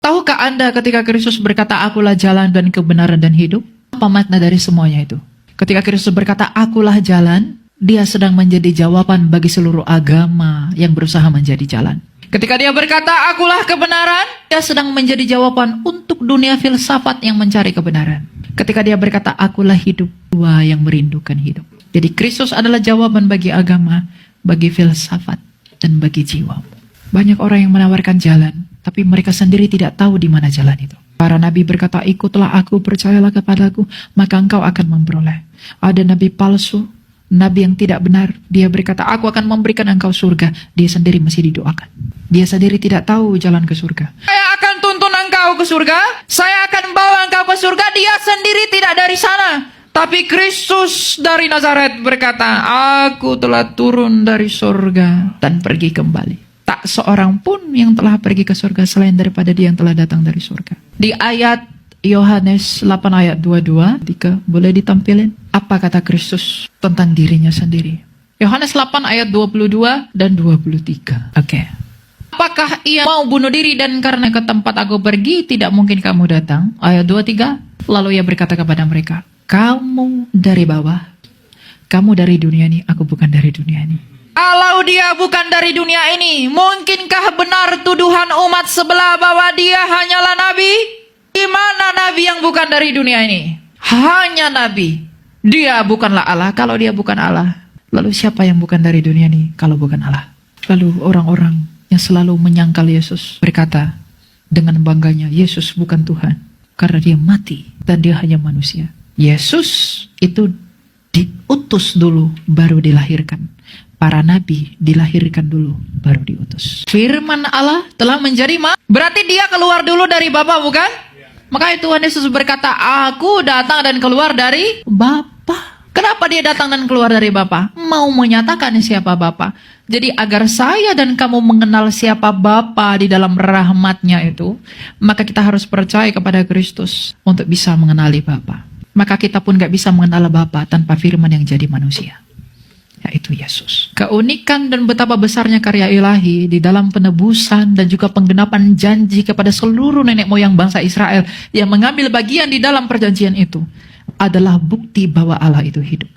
Tahukah Anda ketika Kristus berkata, "Akulah jalan dan kebenaran dan hidup"? Apa makna dari semuanya itu? Ketika Kristus berkata, "Akulah jalan", dia sedang menjadi jawaban bagi seluruh agama yang berusaha menjadi jalan. Ketika dia berkata, "Akulah kebenaran", dia sedang menjadi jawaban untuk dunia filsafat yang mencari kebenaran. Ketika dia berkata, "Akulah hidup", dua yang merindukan hidup. Jadi Kristus adalah jawaban bagi agama, bagi filsafat, dan bagi jiwa. Banyak orang yang menawarkan jalan, tapi mereka sendiri tidak tahu di mana jalan itu. Para nabi berkata, "Ikutlah aku, percayalah kepadaku, maka engkau akan memperoleh." Ada nabi palsu, nabi yang tidak benar. Dia berkata, "Aku akan memberikan engkau surga." Dia sendiri masih didoakan. Dia sendiri tidak tahu jalan ke surga. "Saya akan tuntun engkau ke surga, saya akan bawa engkau ke surga." Dia sendiri tidak dari sana. Tapi Kristus dari Nazaret berkata, "Aku telah turun dari surga dan pergi kembali." Tak seorang pun yang telah pergi ke surga selain daripada dia yang telah datang dari surga. Di ayat Yohanes 8 ayat 22, boleh ditampilin? Apa kata Kristus tentang dirinya sendiri? Yohanes 8 ayat 22 dan 23. Oke. "Apakah ia mau bunuh diri dan karena ke tempat aku pergi tidak mungkin kamu datang?" Ayat 23. Lalu ia berkata kepada mereka, "Kamu dari bawah, kamu dari dunia ini, aku bukan dari dunia ini." Kalau dia bukan dari dunia ini, mungkinkah benar tuduhan umat sebelah bahwa dia hanyalah nabi? Di mana nabi yang bukan dari dunia ini? Hanya nabi. Dia bukanlah Allah. Kalau dia bukan Allah, lalu siapa yang bukan dari dunia ini kalau bukan Allah? Lalu orang-orang yang selalu menyangkal Yesus berkata dengan bangganya, "Yesus bukan Tuhan, karena dia mati dan dia hanya manusia." Yesus itu diutus dulu baru dilahirkan. Para nabi dilahirkan dulu baru diutus. Firman Allah telah menjadi berarti dia keluar dulu dari Bapa, bukan? Makanya Tuhan Yesus berkata, "Aku datang dan keluar dari Bapa." Kenapa dia datang dan keluar dari Bapa? Mau menyatakan siapa Bapa. Jadi agar saya dan kamu mengenal siapa Bapa di dalam rahmatnya itu, maka kita harus percaya kepada Kristus untuk bisa mengenali Bapa. Maka kita pun gak bisa mengenal Bapa tanpa firman yang jadi manusia, yaitu Yesus. Keunikan dan betapa besarnya karya ilahi di dalam penebusan dan juga penggenapan janji kepada seluruh nenek moyang bangsa Israel yang mengambil bagian di dalam perjanjian itu adalah bukti bahwa Allah itu hidup.